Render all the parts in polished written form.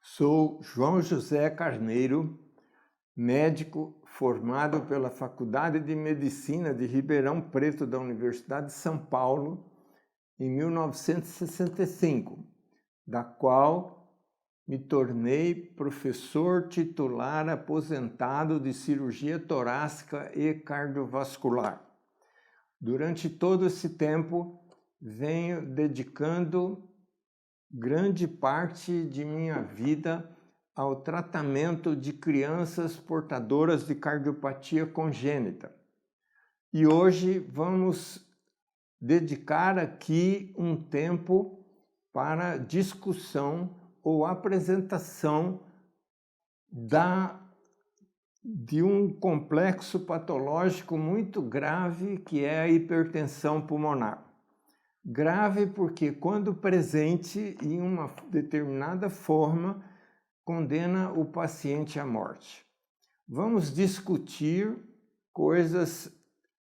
Sou João José Carneiro, médico formado pela Faculdade de Medicina de Ribeirão Preto da Universidade de São Paulo em 1965, da qual me tornei professor titular aposentado de cirurgia torácica e cardiovascular. Durante todo esse tempo, venho dedicando grande parte de minha vida ao tratamento de crianças portadoras de cardiopatia congênita. E hoje vamos dedicar aqui um tempo para discussão ou apresentação de um complexo patológico muito grave que é a hipertensão pulmonar. Grave porque, quando presente em uma determinada forma, condena o paciente à morte. Vamos discutir coisas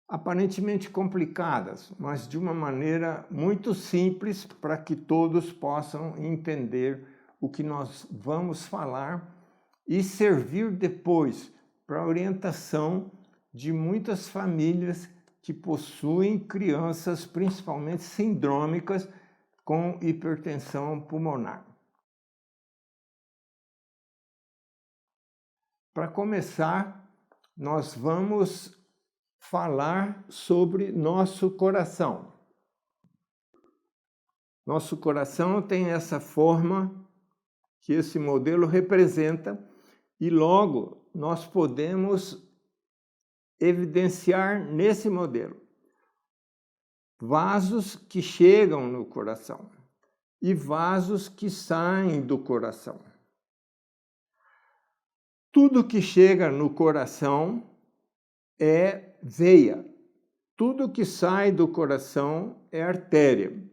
aparentemente complicadas, mas de uma maneira muito simples para que todos possam entender o que nós vamos falar e servir depois para a orientação de muitas famílias que possuem crianças, principalmente sindrômicas, com hipertensão pulmonar. Para começar, nós vamos falar sobre nosso coração. Nosso coração tem essa forma que esse modelo representa e logo nós podemos evidenciar nesse modelo vasos que chegam no coração e vasos que saem do coração. Tudo que chega no coração é veia, tudo que sai do coração é artéria.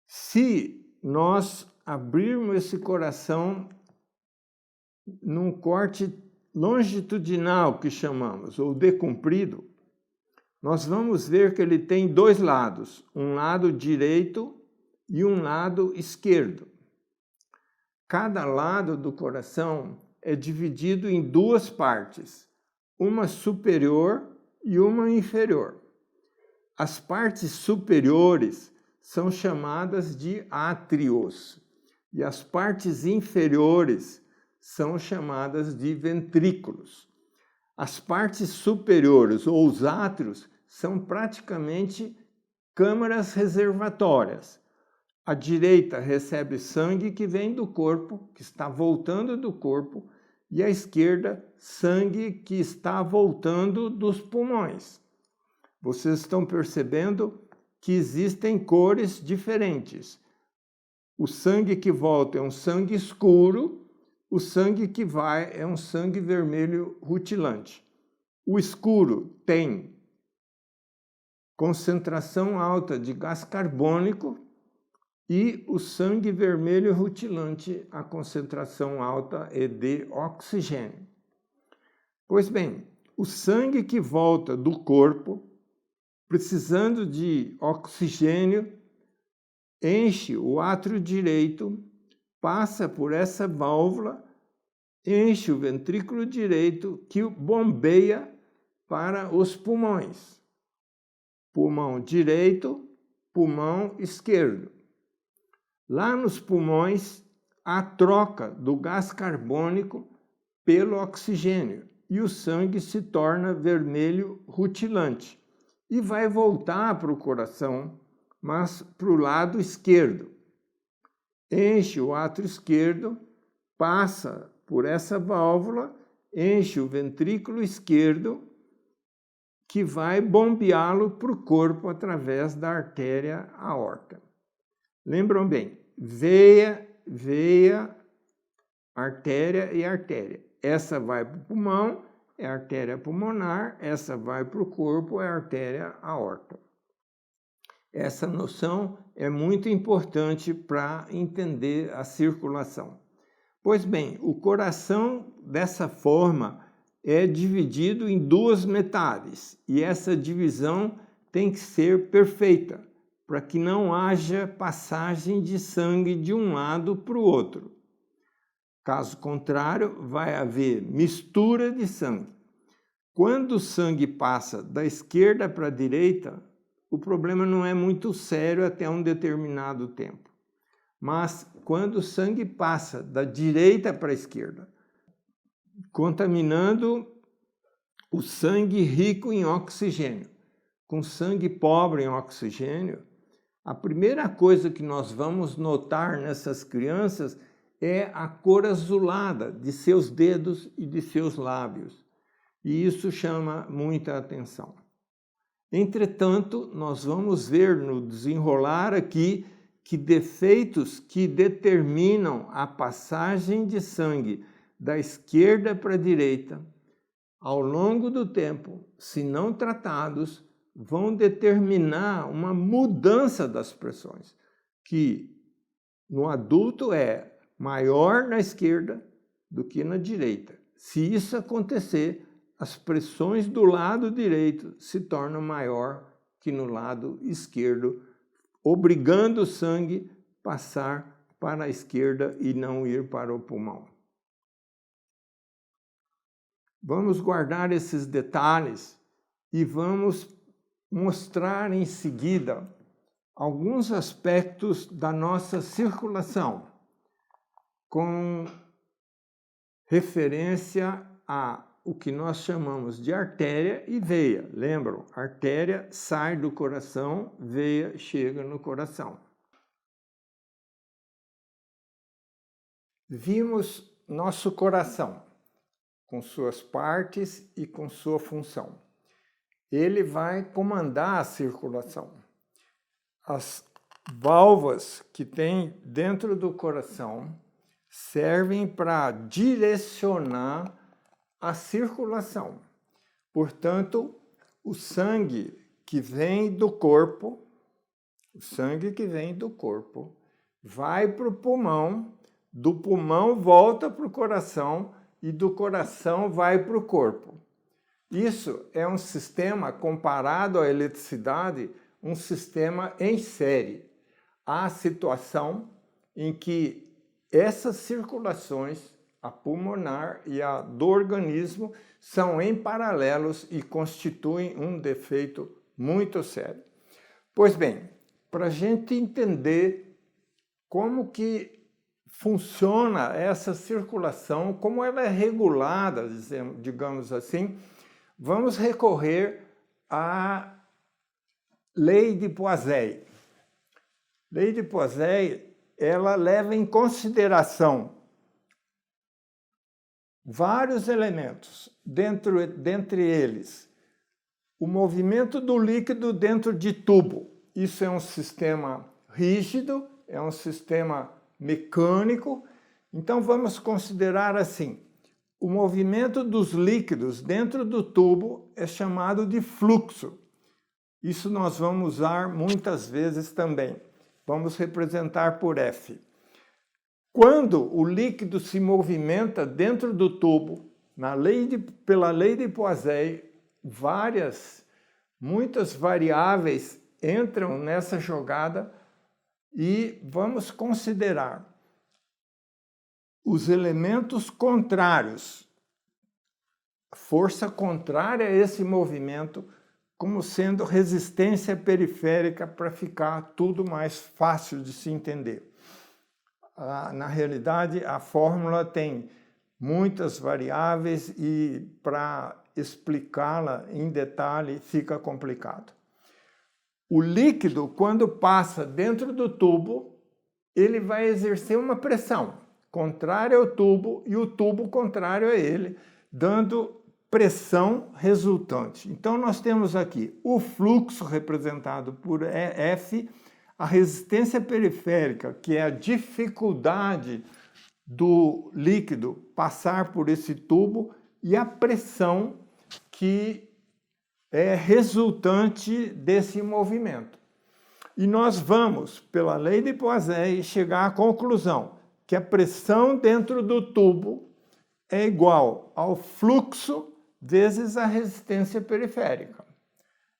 Se nós abrirmos esse coração num corte longitudinal, que chamamos, ou decomprido, nós vamos ver que ele tem dois lados, um lado direito e um lado esquerdo. Cada lado do coração é dividido em duas partes, uma superior e uma inferior. As partes superiores são chamadas de átrios e as partes inferiores são chamadas de ventrículos. As partes superiores, ou os átrios, são praticamente câmaras reservatórias. A direita recebe sangue que vem do corpo, que está voltando do corpo, e a esquerda, sangue que está voltando dos pulmões. Vocês estão percebendo que existem cores diferentes. O sangue que volta é um sangue escuro, o sangue que vai é um sangue vermelho rutilante. O escuro tem concentração alta de gás carbônico e o sangue vermelho rutilante, a concentração alta é de oxigênio. Pois bem, o sangue que volta do corpo, precisando de oxigênio, enche o átrio direito, passa por essa válvula, enche o ventrículo direito, que bombeia para os pulmões. Pulmão direito, pulmão esquerdo. Lá nos pulmões, há troca do gás carbônico pelo oxigênio e o sangue se torna vermelho rutilante e vai voltar para o coração, mas para o lado esquerdo. Enche o átrio esquerdo, passa por essa válvula, enche o ventrículo esquerdo, que vai bombeá-lo para o corpo através da artéria aorta. Lembram bem, veia, artéria e artéria. Essa vai para o pulmão, é a artéria pulmonar, essa vai para o corpo, é a artéria aorta. Essa noção é muito importante para entender a circulação. Pois bem, o coração, dessa forma, é dividido em duas metades, e essa divisão tem que ser perfeita, para que não haja passagem de sangue de um lado para o outro. Caso contrário, vai haver mistura de sangue. Quando o sangue passa da esquerda para a direita, o problema não é muito sério até um determinado tempo. Mas quando o sangue passa da direita para a esquerda, contaminando o sangue rico em oxigênio, com sangue pobre em oxigênio, a primeira coisa que nós vamos notar nessas crianças é a cor azulada de seus dedos e de seus lábios. E isso chama muita atenção. Entretanto, nós vamos ver no desenrolar aqui que defeitos que determinam a passagem de sangue da esquerda para a direita, ao longo do tempo, se não tratados, vão determinar uma mudança das pressões, que no adulto é maior na esquerda do que na direita. Se isso acontecer, as pressões do lado direito se tornam maior que no lado esquerdo, obrigando o sangue a passar para a esquerda e não ir para o pulmão. Vamos guardar esses detalhes e vamos mostrar em seguida alguns aspectos da nossa circulação com referência a o que nós chamamos de artéria e veia. Lembram? Artéria sai do coração, veia chega no coração. Vimos nosso coração, com suas partes e com sua função. Ele vai comandar a circulação. As válvulas que tem dentro do coração servem para direcionar a circulação. Portanto, o sangue que vem do corpo, vai para o pulmão, do pulmão volta para o coração e do coração vai para o corpo. Isso é um sistema, comparado à eletricidade, um sistema em série. Há situação em que essas circulações, a pulmonar e a do organismo, são em paralelos e constituem um defeito muito sério. Pois bem, para a gente entender como que funciona essa circulação, como ela é regulada, digamos assim, vamos recorrer à lei de Poiseuille. Lei de Poiseuille, ela leva em consideração vários elementos, dentre eles o movimento do líquido dentro de tubo. Isso é um sistema rígido, é um sistema mecânico. Então vamos considerar assim: o movimento dos líquidos dentro do tubo é chamado de fluxo. Isso nós vamos usar muitas vezes também. Vamos representar por F. Quando o líquido se movimenta dentro do tubo, pela lei de Poiseuille, muitas variáveis entram nessa jogada e vamos considerar os elementos contrários, força contrária a esse movimento, como sendo resistência periférica, para ficar tudo mais fácil de se entender. Na realidade, a fórmula tem muitas variáveis e para explicá-la em detalhe fica complicado. O líquido, quando passa dentro do tubo, ele vai exercer uma pressão contrária ao tubo e o tubo contrário a ele, dando pressão resultante. Então, nós temos aqui o fluxo representado por F, a resistência periférica, que é a dificuldade do líquido passar por esse tubo, e a pressão, que é resultante desse movimento. E nós vamos, pela lei de Poiseuille, chegar à conclusão que a pressão dentro do tubo é igual ao fluxo vezes a resistência periférica.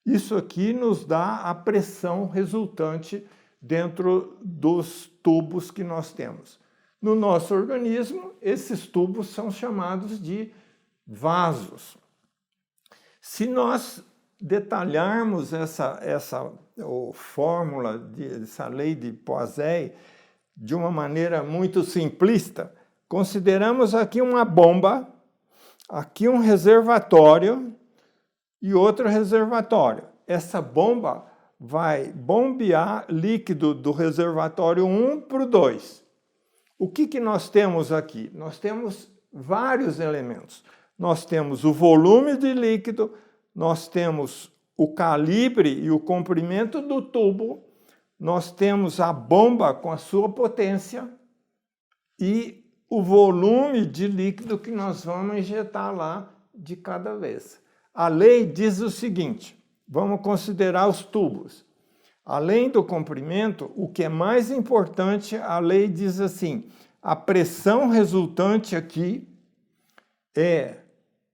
Isso aqui nos dá a pressão resultante dentro dos tubos que nós temos. No nosso organismo, esses tubos são chamados de vasos. Se nós detalharmos essa fórmula, essa lei de Poiseuille, de uma maneira muito simplista, consideramos aqui uma bomba, aqui um reservatório e outro reservatório. Essa bomba vai bombear líquido do reservatório 1 para o 2. O que nós temos aqui? Nós temos vários elementos. Nós temos o volume de líquido, nós temos o calibre e o comprimento do tubo, nós temos a bomba com a sua potência e o volume de líquido que nós vamos injetar lá de cada vez. A lei diz o seguinte, vamos considerar os tubos. Além do comprimento, o que é mais importante, a lei diz assim, a pressão resultante aqui é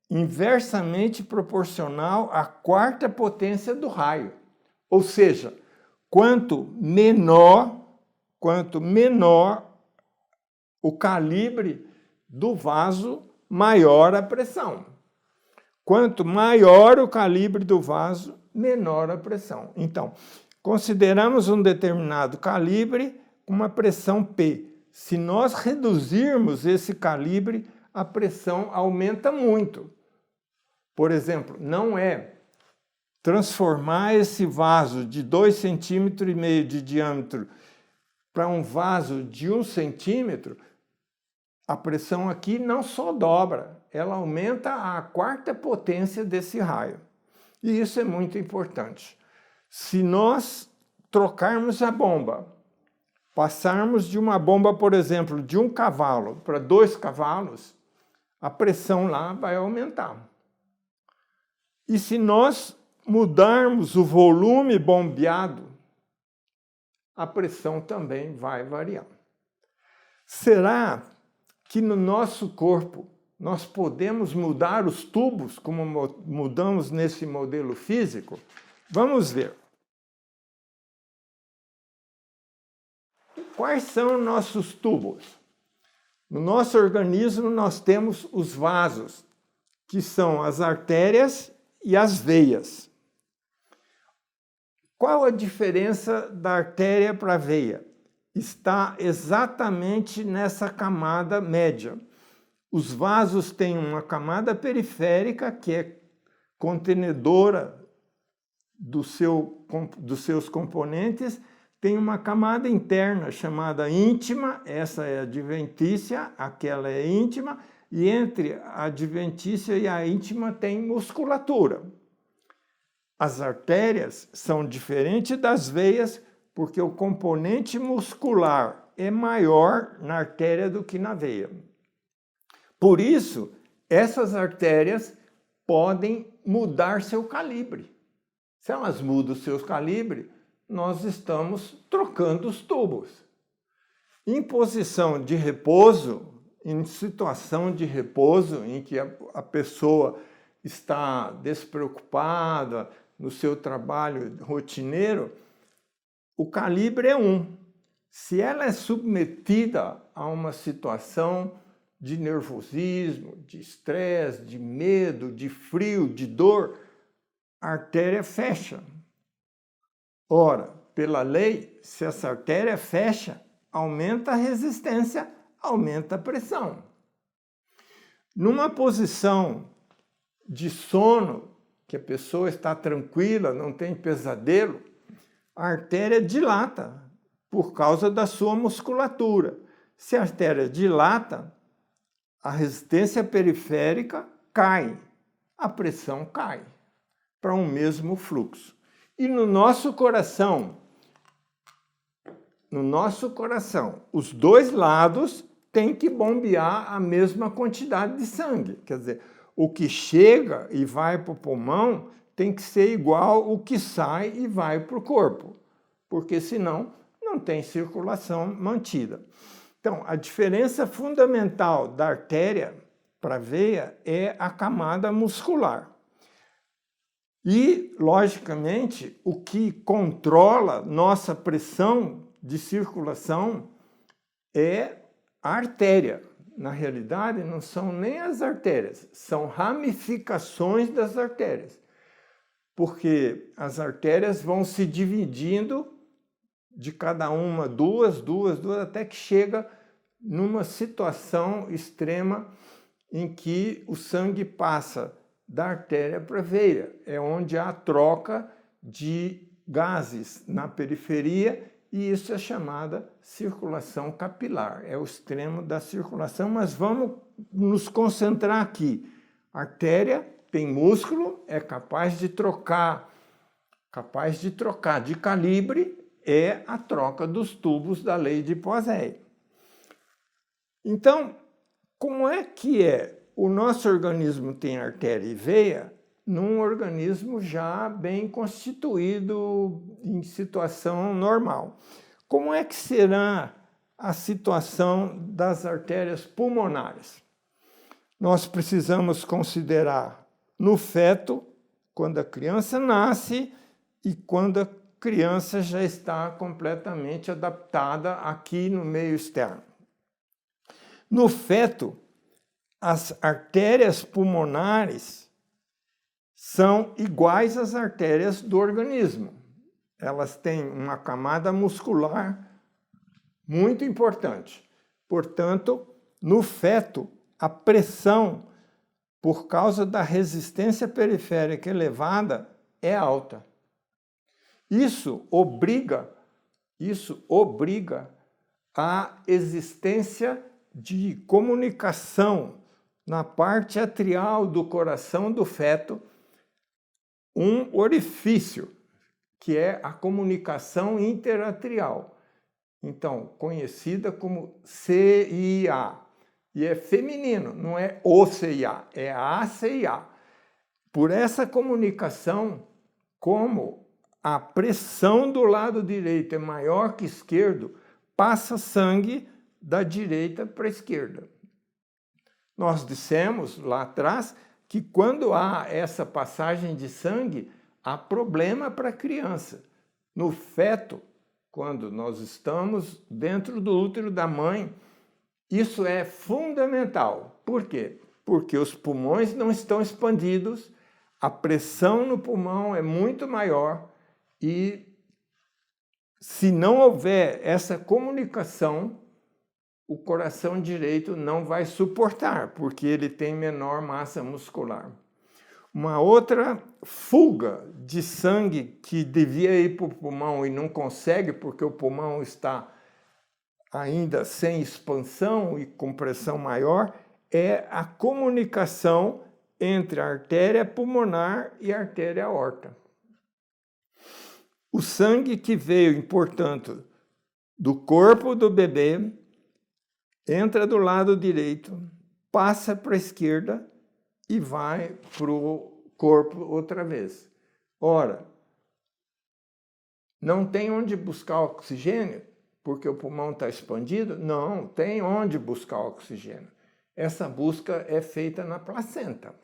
inversamente proporcional à quarta potência do raio. Ou seja, quanto menor o calibre do vaso, maior a pressão. Quanto maior o calibre do vaso, menor a pressão. Então, consideramos um determinado calibre com uma pressão P. Se nós reduzirmos esse calibre, a pressão aumenta muito. Por exemplo, não é transformar esse vaso de 2,5 cm de diâmetro para um vaso de 1 centímetro, a pressão aqui não só dobra, ela aumenta a quarta potência desse raio. E isso é muito importante. Se nós trocarmos a bomba, passarmos de uma bomba, por exemplo, de 1 cavalo para 2 cavalos, a pressão lá vai aumentar. E se nós mudarmos o volume bombeado, a pressão também vai variar. Será que no nosso corpo nós podemos mudar os tubos como mudamos nesse modelo físico? Vamos ver. Quais são nossos tubos? No nosso organismo nós temos os vasos, que são as artérias e as veias. Qual a diferença da artéria para a veia? Está exatamente nessa camada média. Os vasos têm uma camada periférica, que é contenedora dos seus componentes, tem uma camada interna chamada íntima, essa é adventícia, aquela é íntima, e entre a adventícia e a íntima tem musculatura. As artérias são diferentes das veias porque o componente muscular é maior na artéria do que na veia. Por isso, essas artérias podem mudar seu calibre. Se elas mudam o seu calibre, nós estamos trocando os tubos. Em posição de repouso, em situação de repouso, em que a pessoa está despreocupada no seu trabalho rotineiro, o calibre é 1. Se ela é submetida a uma situação de nervosismo, de estresse, de medo, de frio, de dor, a artéria fecha. Ora, pela lei, se essa artéria fecha, aumenta a resistência, aumenta a pressão. Numa posição de sono, que a pessoa está tranquila, não tem pesadelo, a artéria dilata por causa da sua musculatura. Se a artéria dilata, a resistência periférica cai, a pressão cai para um mesmo fluxo. E no nosso coração, os dois lados têm que bombear a mesma quantidade de sangue. Quer dizer, o que chega e vai para o pulmão tem que ser igual o que sai e vai para o corpo, porque senão não tem circulação mantida. Então, a diferença fundamental da artéria para a veia é a camada muscular. E, logicamente, o que controla nossa pressão de circulação é a artéria. Na realidade, não são nem as artérias, são ramificações das artérias. Porque as artérias vão se dividindo de cada uma, duas, até que chega numa situação extrema em que o sangue passa da artéria para a veia. É onde há troca de gases na periferia e isso é chamada circulação capilar. É o extremo da circulação, mas vamos nos concentrar aqui. A artéria tem músculo, é capaz de trocar de calibre, é a troca dos tubos da lei de Poiseuille. Então, como é que o nosso organismo tem artéria e veia num organismo já bem constituído em situação normal? Como é que será a situação das artérias pulmonares? Nós precisamos considerar no feto, quando a criança nasce e quando a criança já está completamente adaptada aqui no meio externo. No feto, as artérias pulmonares são iguais às artérias do organismo. Elas têm uma camada muscular muito importante. Portanto, no feto, a pressão, por causa da resistência periférica elevada, é alta. Isso obriga a existência de comunicação na parte atrial do coração do feto, um orifício, que é a comunicação interatrial. Então, conhecida como CIA. E é feminino, não é o CIA, é a CIA. Por essa comunicação, como a pressão do lado direito é maior que esquerdo, passa sangue da direita para a esquerda. Nós dissemos lá atrás que quando há essa passagem de sangue, há problema para a criança. No feto, quando nós estamos dentro do útero da mãe, isso é fundamental. Por quê? Porque os pulmões não estão expandidos, a pressão no pulmão é muito maior e, se não houver essa comunicação, o coração direito não vai suportar, porque ele tem menor massa muscular. Uma outra fuga de sangue que devia ir para o pulmão e não consegue, porque o pulmão está ainda sem expansão e com pressão maior, é a comunicação entre a artéria pulmonar e a artéria aorta. O sangue que veio, portanto, do corpo do bebê, entra do lado direito, passa para a esquerda e vai para o corpo outra vez. Ora, não tem onde buscar oxigênio, porque o pulmão está expandido? Não, tem onde buscar oxigênio. Essa busca é feita na placenta.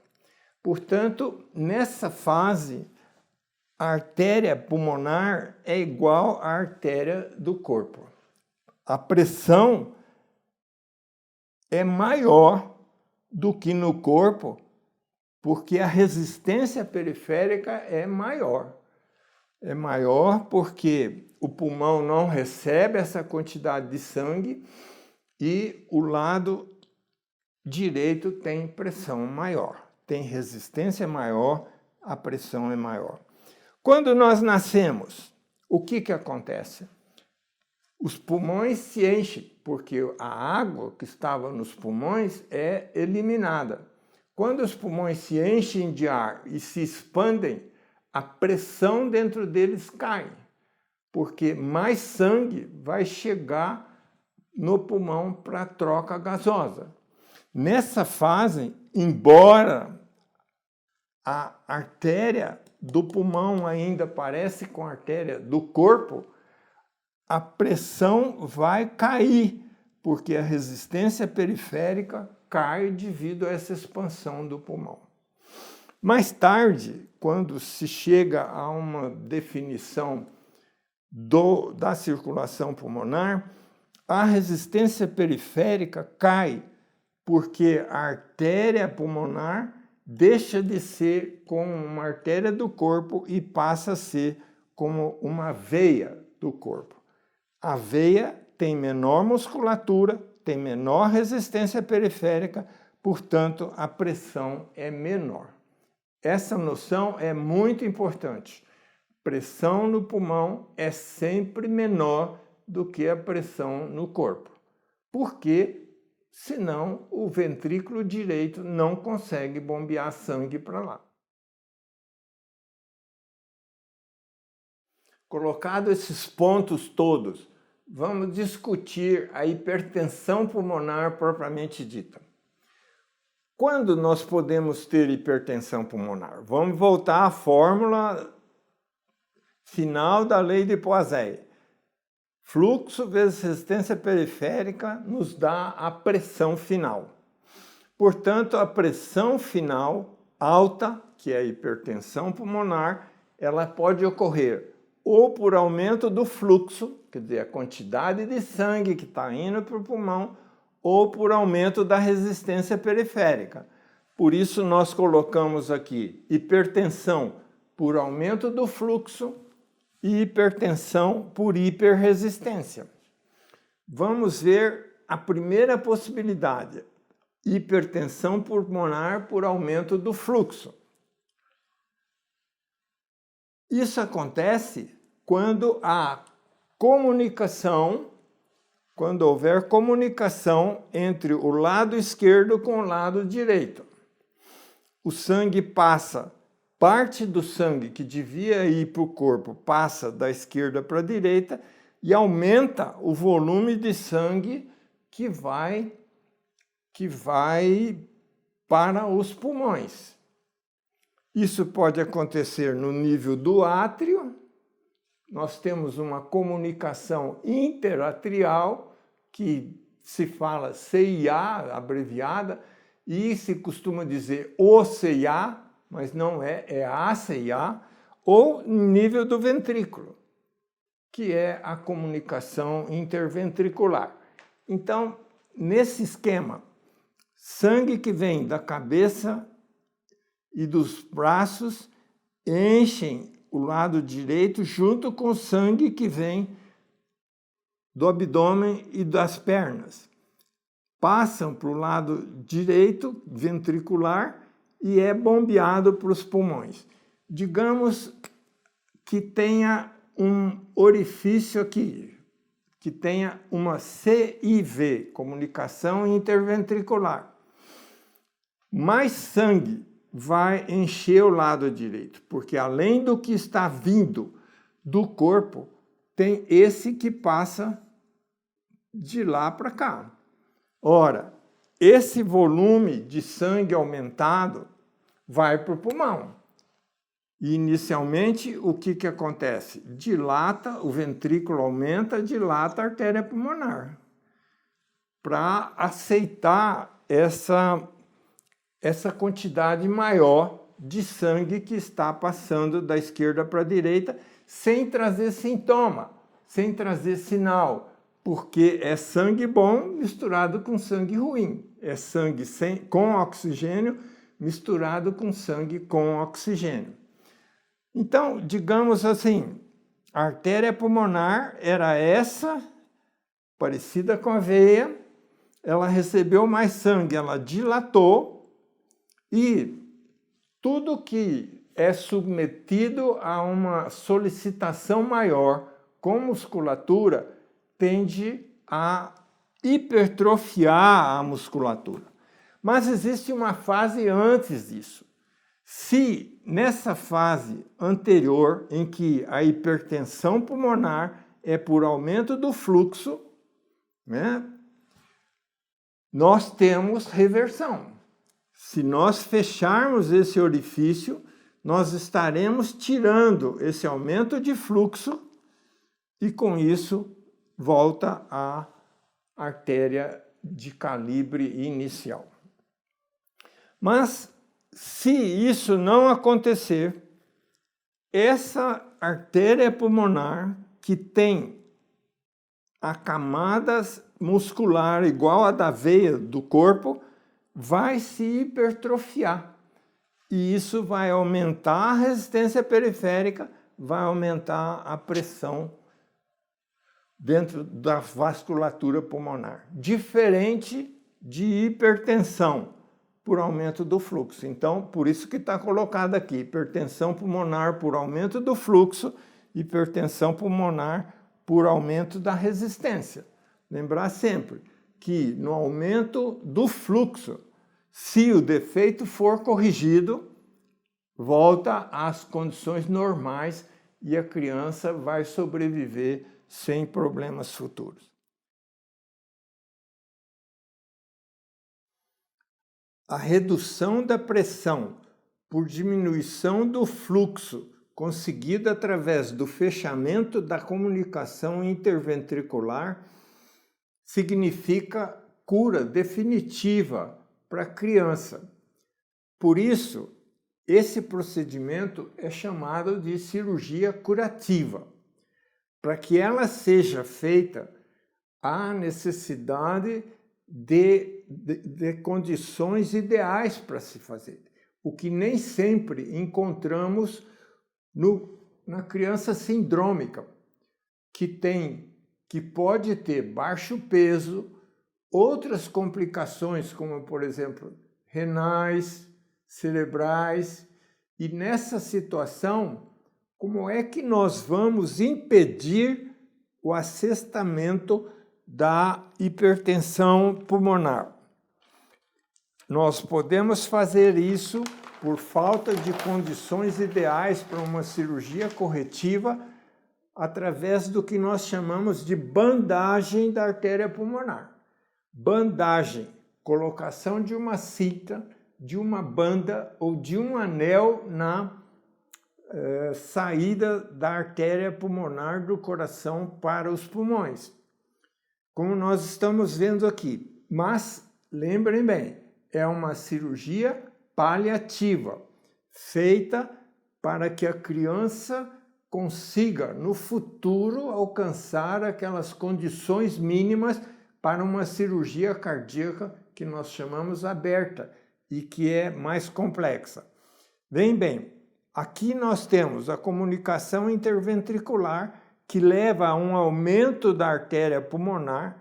Portanto, nessa fase, a artéria pulmonar é igual à artéria do corpo. A pressão é maior do que no corpo, porque a resistência periférica é maior. É maior porque o pulmão não recebe essa quantidade de sangue e o lado direito tem pressão maior. Tem resistência maior, a pressão é maior. Quando nós nascemos, o que acontece? Os pulmões se enchem, porque a água que estava nos pulmões é eliminada. Quando os pulmões se enchem de ar e se expandem, a pressão dentro deles cai, porque mais sangue vai chegar no pulmão para a troca gasosa. Nessa fase, embora a artéria do pulmão ainda parece com a artéria do corpo, a pressão vai cair, porque a resistência periférica cai devido a essa expansão do pulmão. Mais tarde, quando se chega a uma definição da circulação pulmonar, a resistência periférica cai, porque a artéria pulmonar deixa de ser como uma artéria do corpo e passa a ser como uma veia do corpo. A veia tem menor musculatura, tem menor resistência periférica, portanto, a pressão é menor. Essa noção é muito importante. Pressão no pulmão é sempre menor do que a pressão no corpo. Porque, senão, o ventrículo direito não consegue bombear sangue para lá. Colocado esses pontos todos, vamos discutir a hipertensão pulmonar propriamente dita. Quando nós podemos ter hipertensão pulmonar? Vamos voltar à fórmula final da lei de Poiseuille. Fluxo vezes resistência periférica nos dá a pressão final. Portanto, a pressão final alta, que é a hipertensão pulmonar, ela pode ocorrer ou por aumento do fluxo, quer dizer, a quantidade de sangue que está indo para o pulmão, ou por aumento da resistência periférica. Por isso, nós colocamos aqui hipertensão por aumento do fluxo e hipertensão por hiperresistência. Vamos ver a primeira possibilidade, hipertensão pulmonar por aumento do fluxo. Isso acontece quando há comunicação, quando houver comunicação entre o lado esquerdo com o lado direito. O sangue passa, parte do sangue que devia ir para o corpo passa da esquerda para a direita e aumenta o volume de sangue que vai para os pulmões. Isso pode acontecer no nível do átrio. Nós temos uma comunicação interatrial, que se fala CIA, abreviada, e se costuma dizer OCA, mas não é, é ACA, ou nível do ventrículo, que é a comunicação interventricular. Então, nesse esquema, sangue que vem da cabeça e dos braços enchem o lado direito junto com o sangue que vem do abdômen e das pernas. Passam para o lado direito, ventricular, e é bombeado para os pulmões. Digamos que tenha um orifício aqui, que tenha uma CIV, comunicação interventricular. Mais sangue vai encher o lado direito, porque além do que está vindo do corpo, tem esse que passa de lá para cá. Ora, esse volume de sangue aumentado vai para o pulmão. E inicialmente, o que acontece? Dilata, o ventrículo aumenta, dilata a artéria pulmonar. Para aceitar essa quantidade maior de sangue que está passando da esquerda para a direita, sem trazer sintoma, sem trazer sinal, porque é sangue bom misturado com sangue ruim. É sangue com oxigênio misturado com sangue com oxigênio. Então, digamos assim, a artéria pulmonar era essa, parecida com a veia, ela recebeu mais sangue, ela dilatou, e tudo que é submetido a uma solicitação maior com musculatura tende a hipertrofiar a musculatura. Mas existe uma fase antes disso. Se nessa fase anterior, em que a hipertensão pulmonar é por aumento do fluxo, né, nós temos reversão. Se nós fecharmos esse orifício, nós estaremos tirando esse aumento de fluxo e, com isso, volta a artéria de calibre inicial. Mas, se isso não acontecer, essa artéria pulmonar que tem a camada muscular igual a da veia do corpo vai se hipertrofiar. E isso vai aumentar a resistência periférica, vai aumentar a pressão dentro da vasculatura pulmonar. Diferente de hipertensão, por aumento do fluxo. Então, por isso que está colocado aqui, hipertensão pulmonar por aumento do fluxo, hipertensão pulmonar por aumento da resistência. Lembrar sempre que no aumento do fluxo, se o defeito for corrigido, volta às condições normais e a criança vai sobreviver sem problemas futuros. A redução da pressão por diminuição do fluxo conseguida através do fechamento da comunicação interventricular significa cura definitiva para a criança. Por isso, esse procedimento é chamado de cirurgia curativa. Para que ela seja feita, há necessidade de condições ideais para se fazer, o que nem sempre encontramos na criança sindrômica, que pode ter baixo peso, outras complicações, como, por exemplo, renais, cerebrais, e nessa situação, como é que nós vamos impedir o assestamento da hipertensão pulmonar? Nós podemos fazer isso por falta de condições ideais para uma cirurgia corretiva através do que nós chamamos de bandagem da artéria pulmonar. Bandagem, colocação de uma cinta, de uma banda ou de um anel na saída da artéria pulmonar do coração para os pulmões, como nós estamos vendo aqui. Mas, lembrem bem, é uma cirurgia paliativa, feita para que a criança consiga, no futuro, alcançar aquelas condições mínimas para uma cirurgia cardíaca que nós chamamos aberta e que é mais complexa. Veem bem, aqui nós temos a comunicação interventricular que leva a um aumento da artéria pulmonar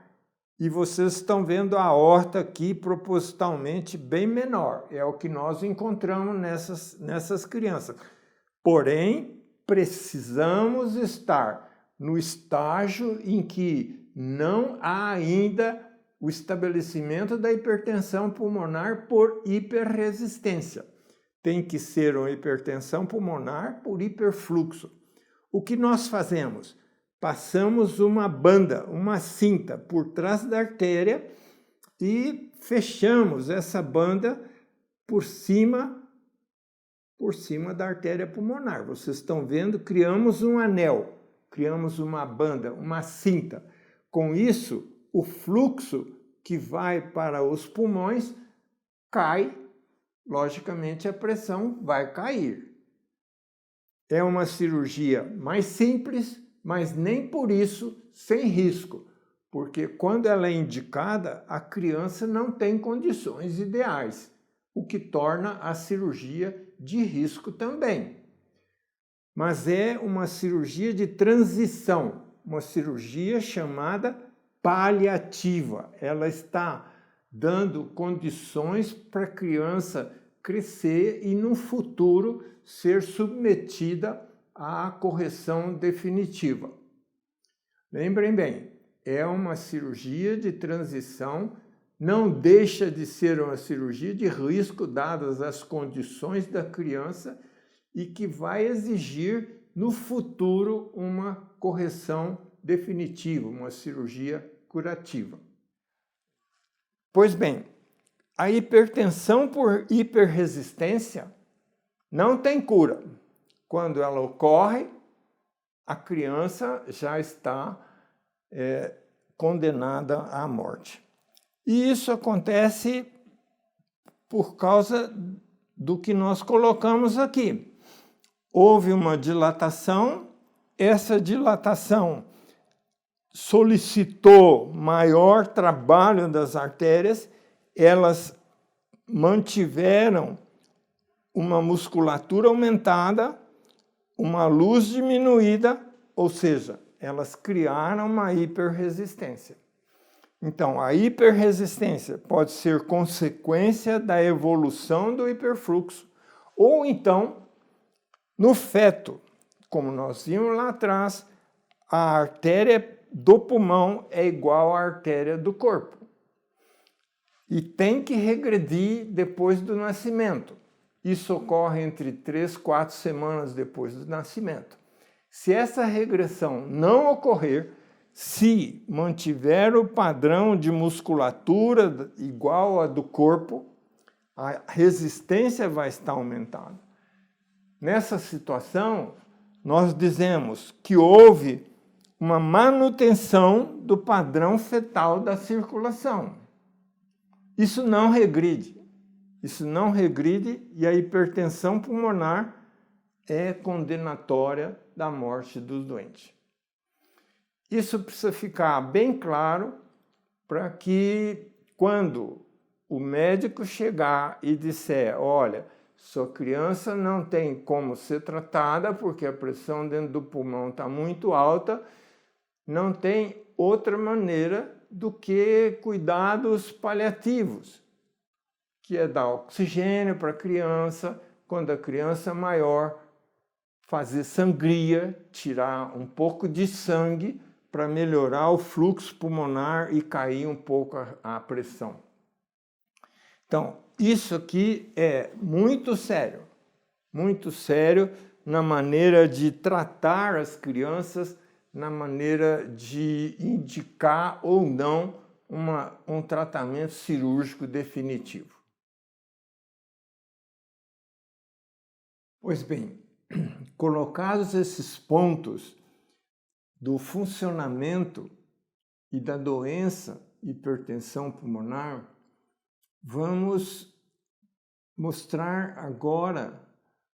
e vocês estão vendo a aorta aqui propositalmente bem menor. É o que nós encontramos nessas crianças. Porém, precisamos estar no estágio em que não há ainda o estabelecimento da hipertensão pulmonar por hiperresistência. Tem que ser uma hipertensão pulmonar por hiperfluxo. O que nós fazemos? Passamos uma banda, uma cinta por trás da artéria e fechamos essa banda por cima da artéria pulmonar. Vocês estão vendo? Criamos um anel, criamos uma banda, uma cinta. Com isso, o fluxo que vai para os pulmões cai, logicamente a pressão vai cair. É uma cirurgia mais simples, mas nem por isso sem risco, porque quando ela é indicada, a criança não tem condições ideais, o que torna a cirurgia de risco também. Mas é uma cirurgia de transição, uma cirurgia chamada paliativa. Ela está dando condições para a criança crescer e, no futuro, ser submetida à correção definitiva. Lembrem bem, é uma cirurgia de transição, não deixa de ser uma cirurgia de risco, dadas as condições da criança, e que vai exigir, no futuro, uma correção definitiva, uma cirurgia curativa. Pois bem, a hipertensão por hiperresistência não tem cura. Quando ela ocorre, a criança já está condenada à morte. E isso acontece por causa do que nós colocamos aqui. Houve uma dilatação, essa dilatação solicitou maior trabalho das artérias, elas mantiveram uma musculatura aumentada, uma luz diminuída, ou seja, elas criaram uma hiperresistência. Então, a hiperresistência pode ser consequência da evolução do hiperfluxo, ou então, no feto, como nós vimos lá atrás, a artéria do pulmão é igual à artéria do corpo. E tem que regredir depois do nascimento. Isso ocorre entre 3 e 4 semanas depois do nascimento. Se essa regressão não ocorrer, se mantiver o padrão de musculatura igual à do corpo, a resistência vai estar aumentada. Nessa situação, nós dizemos que houve uma manutenção do padrão fetal da circulação. Isso não regride. Isso não regride e a hipertensão pulmonar é condenatória da morte dos doentes. Isso precisa ficar bem claro para que, quando o médico chegar e disser, olha, sua criança não tem como ser tratada porque a pressão dentro do pulmão está muito alta, não tem outra maneira do que cuidados paliativos, que é dar oxigênio para a criança, quando a criança é maior, fazer sangria, tirar um pouco de sangue para melhorar o fluxo pulmonar e cair um pouco a pressão. Então, isso aqui é muito sério na maneira de tratar as crianças, na maneira de indicar ou não um tratamento cirúrgico definitivo. Pois bem, colocados esses pontos do funcionamento e da doença hipertensão pulmonar, vamos mostrar agora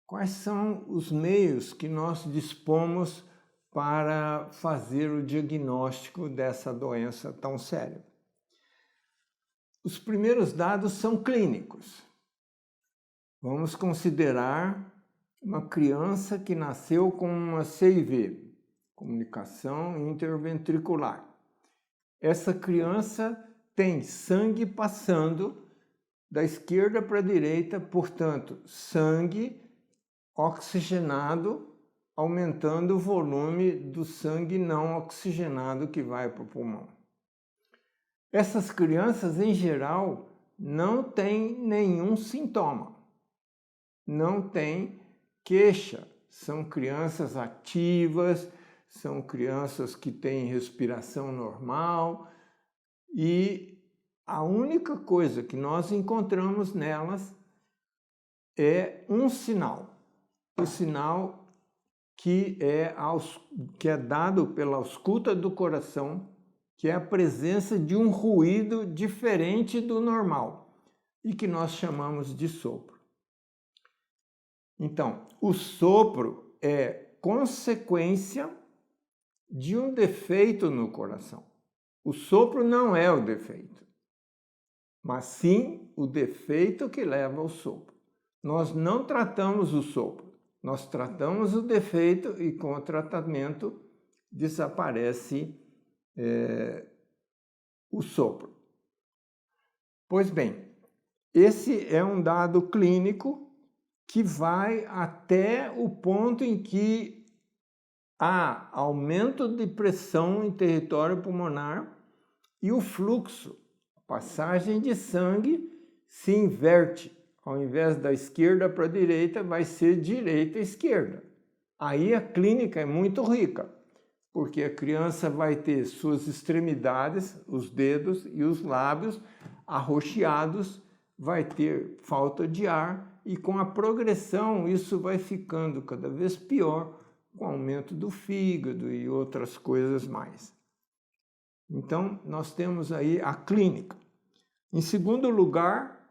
quais são os meios que nós dispomos para fazer o diagnóstico dessa doença tão séria. Os primeiros dados são clínicos. Vamos considerar uma criança que nasceu com uma CIV, comunicação interventricular. Essa criança tem sangue passando da esquerda para a direita, portanto, sangue oxigenado, aumentando o volume do sangue não oxigenado que vai para o pulmão. Essas crianças, em geral, não têm nenhum sintoma, não têm queixa, são crianças ativas, são crianças que têm respiração normal e a única coisa que nós encontramos nelas é um sinal, o sinal que é dado pela ausculta do coração, que é a presença de um ruído diferente do normal e que nós chamamos de sopro. Então, o sopro é consequência de um defeito no coração. O sopro não é o defeito, mas sim o defeito que leva ao sopro. Nós não tratamos o sopro, nós tratamos o defeito e com o tratamento desaparece o sopro. Pois bem, esse é um dado clínico que vai até o ponto em que há aumento de pressão em território pulmonar e o fluxo, a passagem de sangue, se inverte. Ao invés da esquerda para a direita, vai ser direita e esquerda. Aí a clínica é muito rica, porque a criança vai ter suas extremidades, os dedos e os lábios arroxeados, vai ter falta de ar e com a progressão isso vai ficando cada vez pior, com o aumento do fígado e outras coisas mais. Então, nós temos aí a clínica. Em segundo lugar,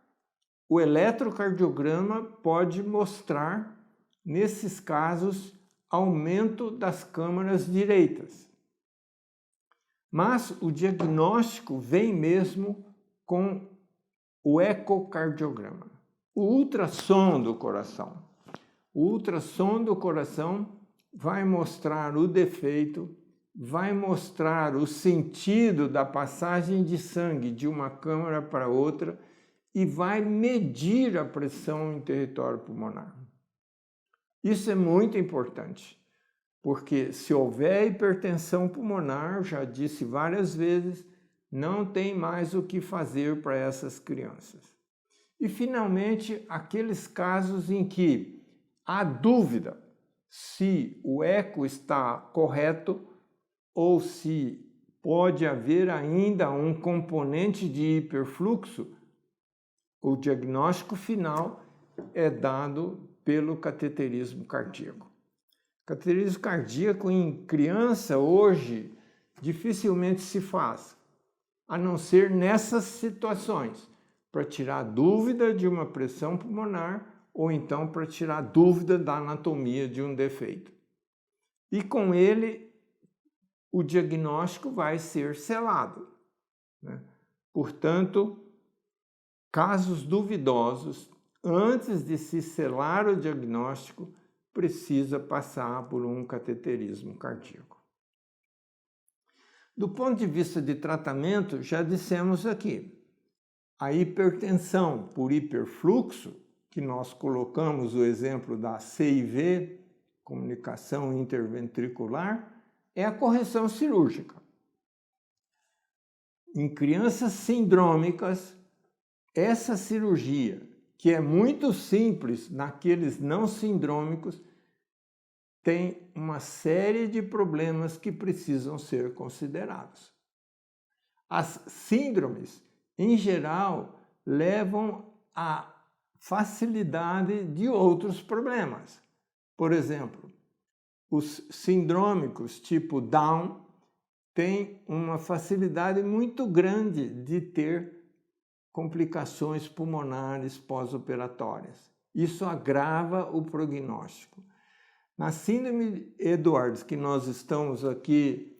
o eletrocardiograma pode mostrar, nesses casos, aumento das câmaras direitas. Mas o diagnóstico vem mesmo com o ecocardiograma, o ultrassom do coração. O ultrassom do coração vai mostrar o defeito, vai mostrar o sentido da passagem de sangue de uma câmara para outra e vai medir a pressão em território pulmonar. Isso é muito importante, porque se houver hipertensão pulmonar, já disse várias vezes, não tem mais o que fazer para essas crianças. E, finalmente, aqueles casos em que há dúvida se o eco está correto ou se pode haver ainda um componente de hiperfluxo, o diagnóstico final é dado pelo cateterismo cardíaco. Cateterismo cardíaco em criança hoje dificilmente se faz, a não ser nessas situações, para tirar dúvida de uma pressão pulmonar ou então para tirar dúvida da anatomia de um defeito. E com ele, o diagnóstico vai ser selado, né? Portanto, casos duvidosos, antes de se selar o diagnóstico, precisa passar por um cateterismo cardíaco. Do ponto de vista de tratamento, já dissemos aqui, a hipertensão por hiperfluxo, que nós colocamos o exemplo da CIV, comunicação interventricular, é a correção cirúrgica. Em crianças sindrômicas, essa cirurgia, que é muito simples naqueles não sindrômicos, tem uma série de problemas que precisam ser considerados. As síndromes, em geral, levam a facilidade de outros problemas. Por exemplo, os sindrômicos tipo Down têm uma facilidade muito grande de ter complicações pulmonares pós-operatórias. Isso agrava o prognóstico. Na síndrome Edwards, que nós estamos aqui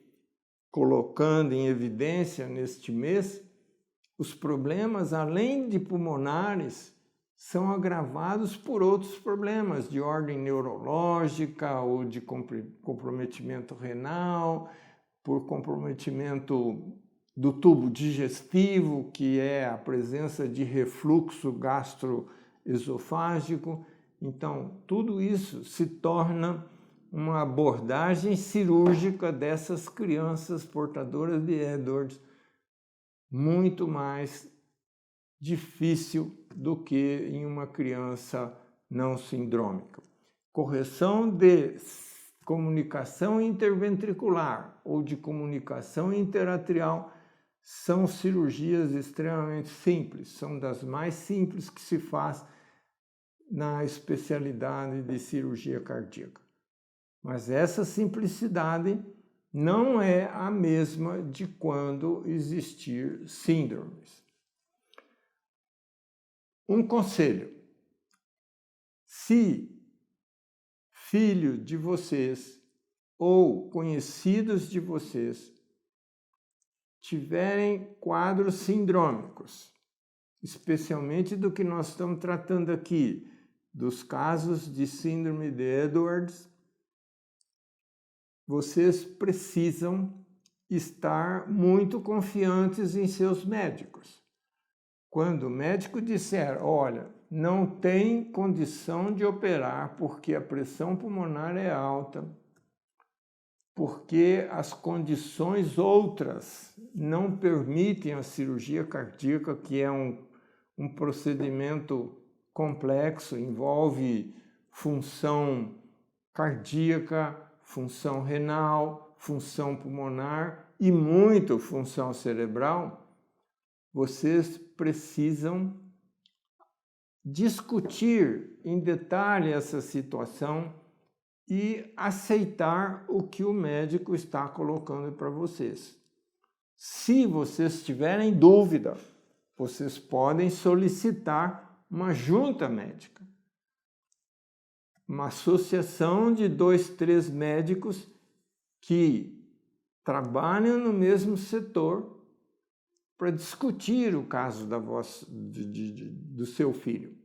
colocando em evidência neste mês, os problemas, além de pulmonares, são agravados por outros problemas de ordem neurológica ou de comprometimento renal, por comprometimento do tubo digestivo, que é a presença de refluxo gastroesofágico. Então, tudo isso se torna uma abordagem cirúrgica dessas crianças portadoras de Edwards muito mais difícil do que em uma criança não sindrômica. Correção de comunicação interventricular ou de comunicação interatrial são cirurgias extremamente simples, são das mais simples que se faz na especialidade de cirurgia cardíaca. Mas essa simplicidade não é a mesma de quando existir síndromes. Um conselho: se filho de vocês ou conhecidos de vocês tiverem quadros sindrômicos, especialmente do que nós estamos tratando aqui, dos casos de síndrome de Edwards, vocês precisam estar muito confiantes em seus médicos. Quando o médico disser, olha, não tem condição de operar porque a pressão pulmonar é alta, porque as condições outras não permitem a cirurgia cardíaca, que é um procedimento complexo, envolve função cardíaca, função renal, função pulmonar e muito função cerebral, vocês precisam discutir em detalhe essa situação e aceitar o que o médico está colocando para vocês. Se vocês tiverem dúvida, vocês podem solicitar uma junta médica, uma associação de 2, 3 médicos que trabalham no mesmo setor para discutir o caso do seu filho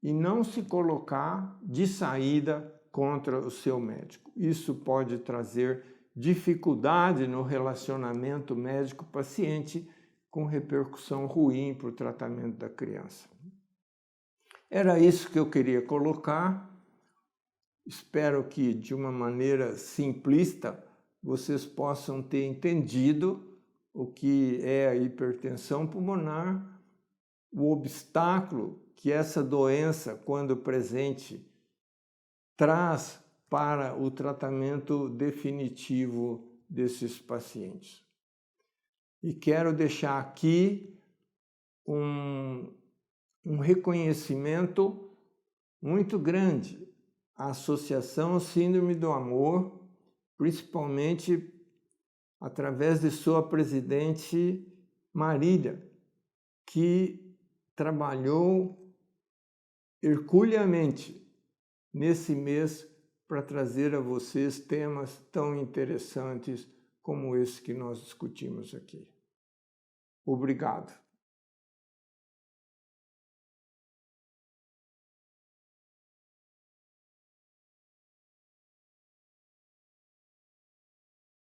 e não se colocar de saída contra o seu médico. Isso pode trazer dificuldade no relacionamento médico-paciente, com repercussão ruim para o tratamento da criança. Era isso que eu queria colocar. Espero que, de uma maneira simplista, vocês possam ter entendido o que é a hipertensão pulmonar, o obstáculo que essa doença, quando presente, traz para o tratamento definitivo desses pacientes. E quero deixar aqui um reconhecimento muito grande à Associação Síndrome do Amor, principalmente através de sua presidente Marília, que trabalhou herculeamente nesse mês para trazer a vocês temas tão interessantes como esse que nós discutimos aqui. Obrigado.